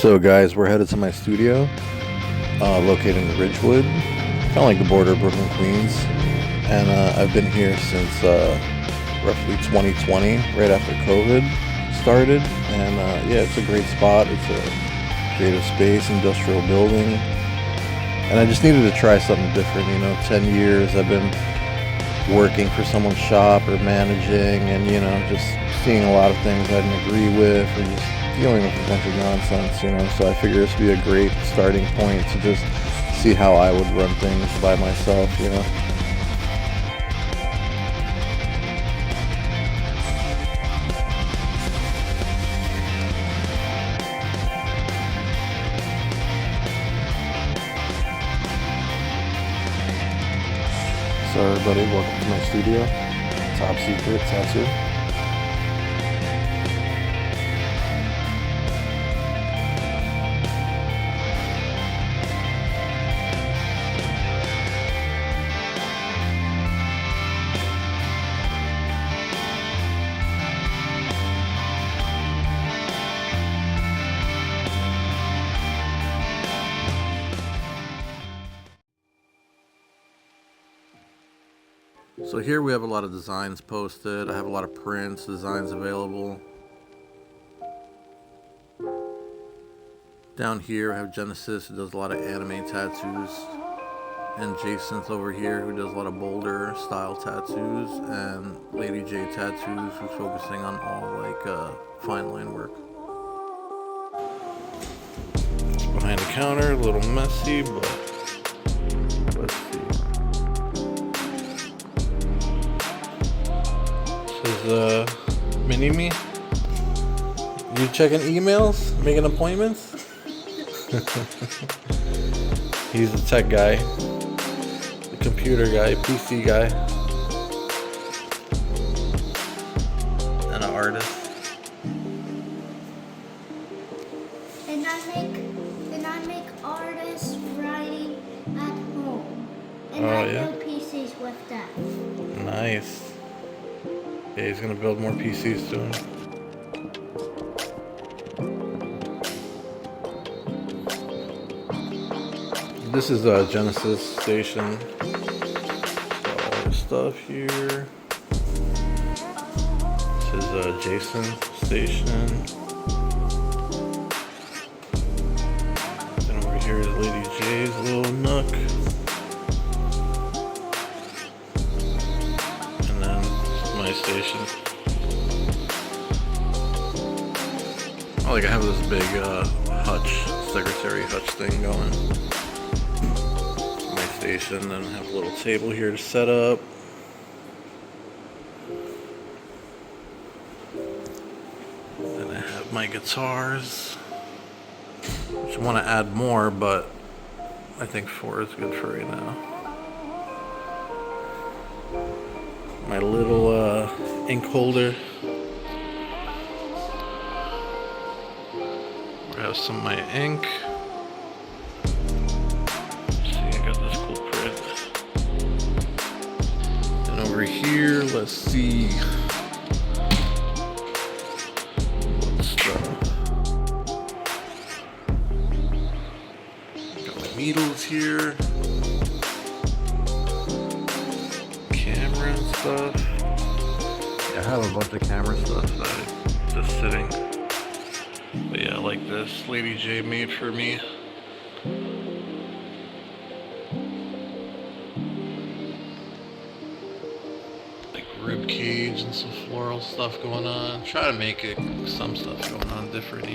So guys, we're headed to my studio, located in Ridgewood, kind of like the border of Brooklyn, Queens. And I've been here since roughly 2020, right after COVID started. And yeah, it's a great spot. It's a creative space, industrial building. And I just needed to try something different. 10 years I've been working for someone's shop or managing, and just seeing a lot of things I didn't agree with, or just dealing with a bunch of nonsense. So I figure this would be a great starting point to just see how I would run things by myself. So everybody, welcome to my studio, Top Secret Tattoo. So here we have a lot of designs posted. I have a lot of prints, designs available. Down here I have Genesis, who does a lot of anime tattoos. And Jason's over here, who does a lot of boulder style tattoos. And Lady J Tattoos, who's focusing on all fine line work. Behind the counter, a little messy, but let's see. This is Mini-Me. You checking emails? Making appointments? He's the tech guy. The computer guy, PC guy. And an artist. And I make artists writing at home. And I build PCs with that. Nice. Yeah, he's gonna build more PCs soon. This is a Genesis station. Got all the stuff here. This is a Jason station. Then over here is Lady J's little nook. And then my station. I have this big secretary hutch thing going. My station, then I have a little table here to set up. Then I have my guitars, which I want to add more, but I think 4 is good for right now. My little ink holder. I have some of my ink. See, I got this cool print. And over here, let's see. What's got my needles here. Camera and stuff. Yeah, I have a bunch of camera stuff that just sitting. But yeah, like this Lady J made for me. Like rib cage and some floral stuff going on. Try to make it some stuff going on different,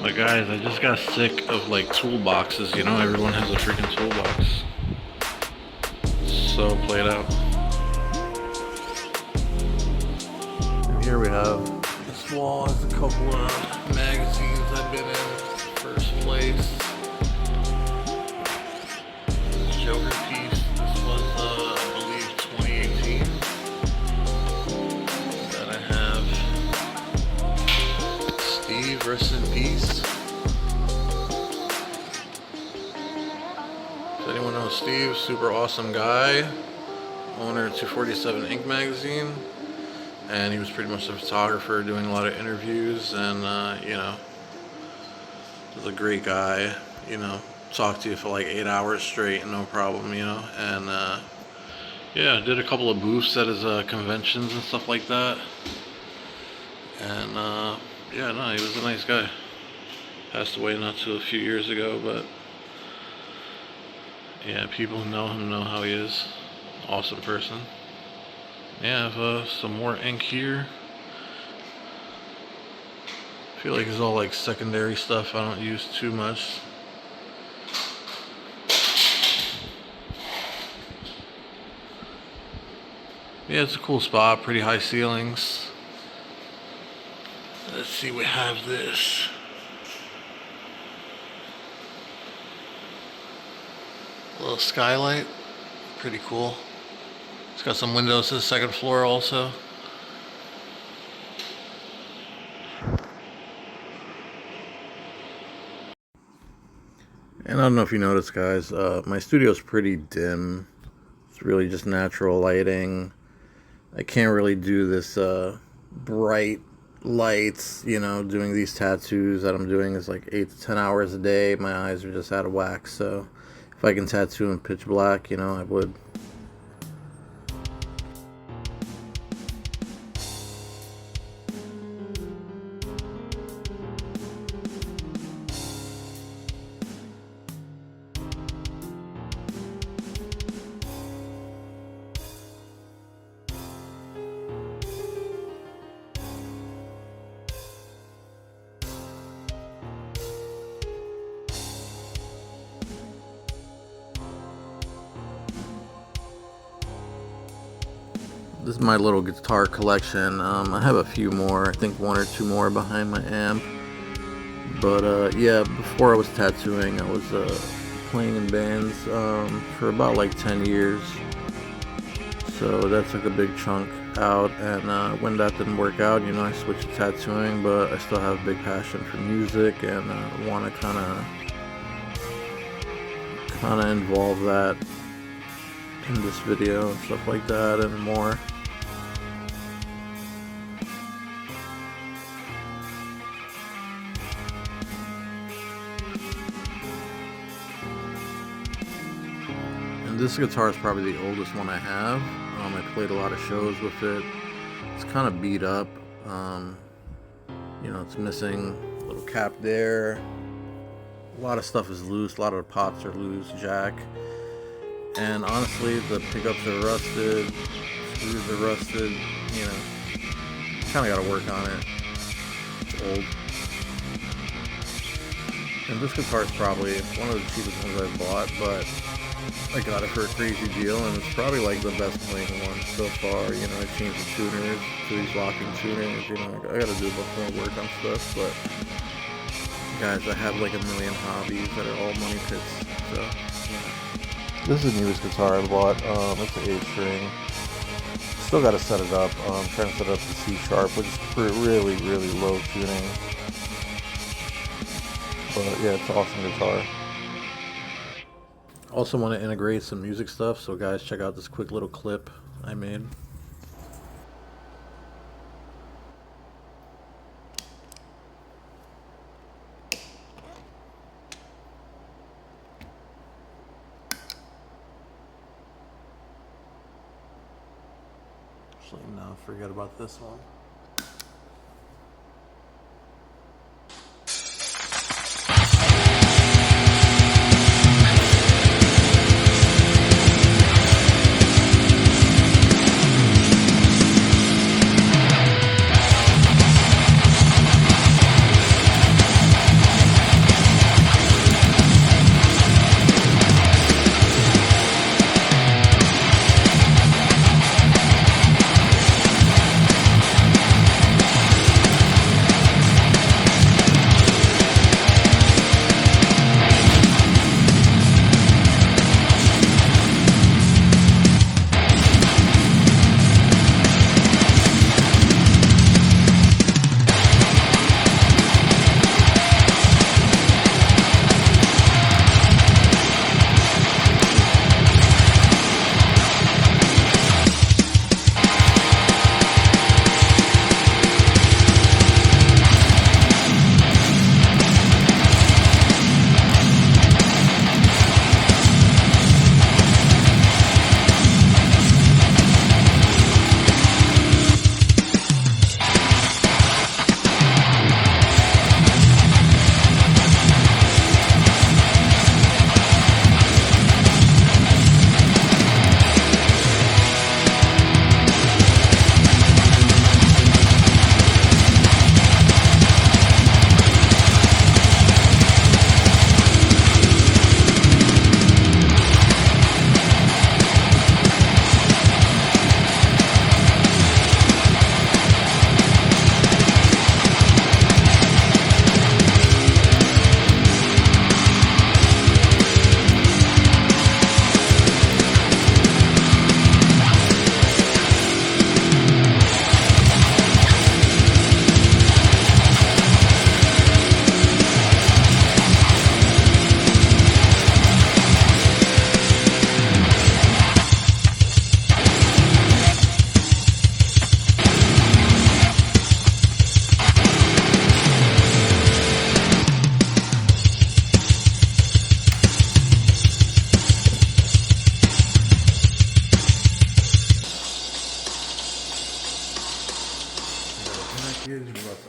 But guys, I just got sick of toolboxes, everyone has a freaking toolbox. So play it out. Here we have this wall has a couple of magazines I've been in. First Place. Joker piece. This was, I believe, 2018. Then I have Steve, rest in peace. Does anyone know Steve? Super awesome guy. Owner of 247 Ink magazine. and he was pretty much a photographer doing a lot of interviews, and you know, was a great guy, you know, talked to you for like 8 hours straight, no problem, you know, and yeah, did a couple of booths at his conventions and stuff like that, and yeah, no, he was a nice guy. Passed away not too a few years ago, but yeah, people who know him know how he is. Awesome person. Yeah, I have some more ink here. I feel like it's all like secondary stuff I don't use too much. Yeah, it's a cool spot, pretty high ceilings. Let's see, we have this. Little skylight, pretty cool. It's got some windows to the second floor also. And I don't know if you noticed, guys, my studio's pretty dim. It's really just natural lighting. I can't really do this bright lights, you know, doing these tattoos that I'm doing is like 8 to 10 hours a day. My eyes are just out of whack, so if I can tattoo in pitch black, you know, I would. This is my little guitar collection. I have a few more, I think 1 or 2 more behind my amp. But yeah, before I was tattooing, I was playing in bands for about like 10 years. So that took a big chunk out, and when that didn't work out, you know, I switched to tattooing, but I still have a big passion for music, and want to kind of involve that in this video and stuff like that and more. And this guitar is probably the oldest one I have. I played a lot of shows with it. It's kind of beat up. You know, it's missing a little cap there. A lot of stuff is loose. A lot of the pots are loose. Jack. And honestly, the pickups are rusted. Screws are rusted. You know, kind of got to work on it. It's old. And this guitar is probably one of the cheapest ones I've bought, but I got it for a crazy deal, and it's probably like the best playing one so far. You know, I changed the tuners to these locking tuners. You know, I gotta do a bit more work on stuff, but guys, I have like a million hobbies that are all money pits. So yeah. This is the newest guitar I bought. It's an 8-string. Still gotta set it up. I'm trying to set it up to C sharp, which is really, really low tuning. But yeah, it's an awesome guitar. Also want to integrate some music stuff, so guys, check out this quick little clip I made. Actually, no, forget about this one.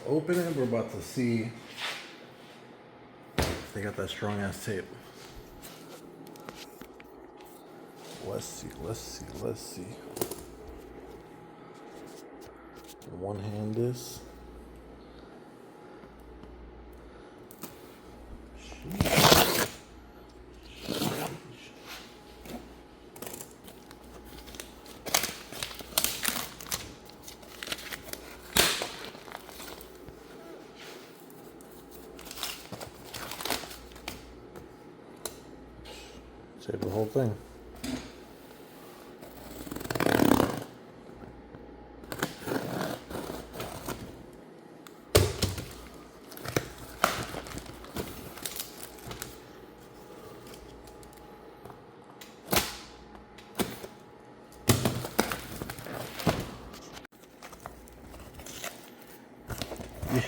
open it. We're about to see if they got that strong ass tape. Let's see. One hand this. Save the whole thing.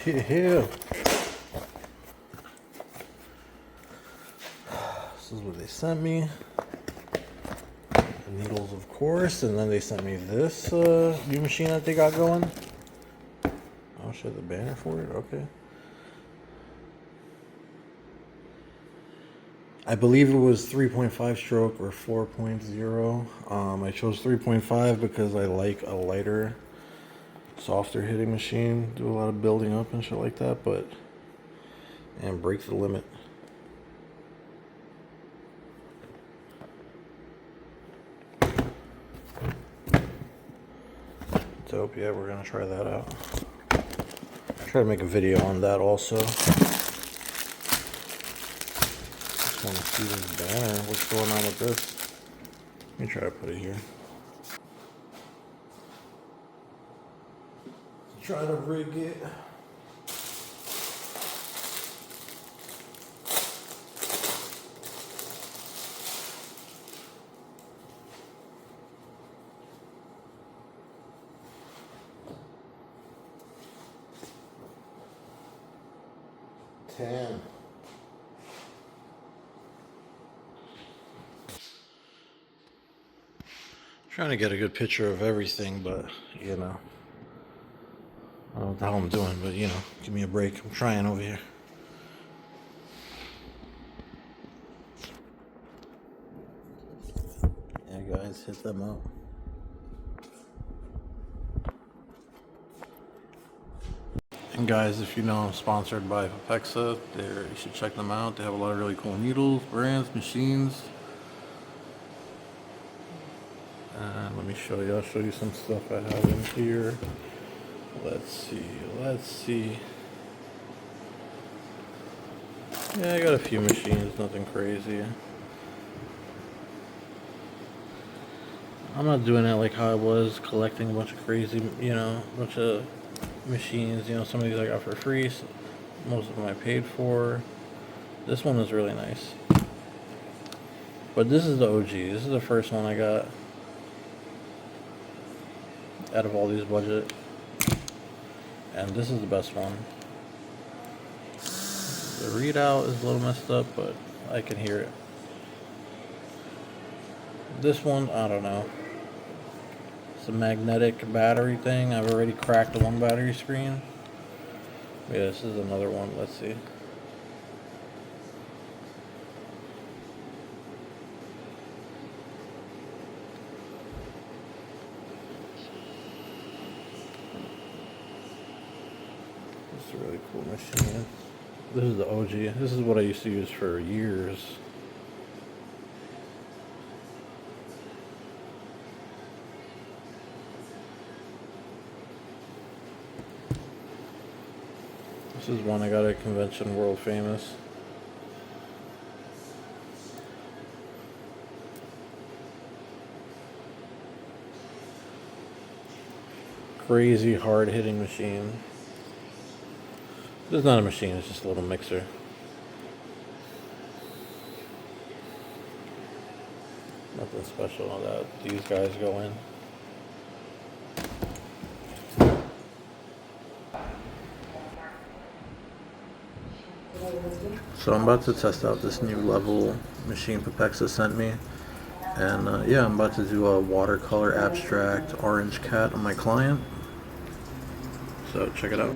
Yeah. This is what they sent me. The needles, of course, and then they sent me this new machine that they got going. I'll show the banner for it. Okay. I believe it was 3.5 stroke or 4.0. I chose 3.5 because I like a lighter, softer hitting machine. Do a lot of building up and shit like that, and break the limit. Dope. Yeah, we're gonna try that out. Try to make a video on that also. Just want to see this banner. What's going on with this? Let me try to put it here. Try to rig it. Trying to get a good picture of everything, but you know, I don't know what the hell I'm doing, but you know, give me a break. I'm trying over here. Yeah, guys, hit them up. And guys, if you know I'm sponsored by Pepexa, you should check them out. They have a lot of really cool needles, brands, machines. Let me show you. I'll show you some stuff I have in here. Let's see. Yeah, I got a few machines, nothing crazy. I'm not doing that like how I was, collecting a bunch of crazy, a bunch of machines. Some of these I got for free, so most of them I paid for. This one is really nice. But this is the OG. This is the first one I got out of all these budget. And this is the best one. The readout is a little messed up, but I can hear it. This one, I don't know. It's a magnetic battery thing. I've already cracked the one battery screen. Yeah, this is another one. Let's see. It's a really cool machine. This is the OG. This is what I used to use for years. This is one I got at a convention, world famous. Crazy hard hitting machine. This is not a machine, it's just a little mixer. Nothing special on that. These guys go in. So I'm about to test out this new level machine Pepexa sent me. And yeah, I'm about to do a watercolor abstract orange cat on my client. So check it out.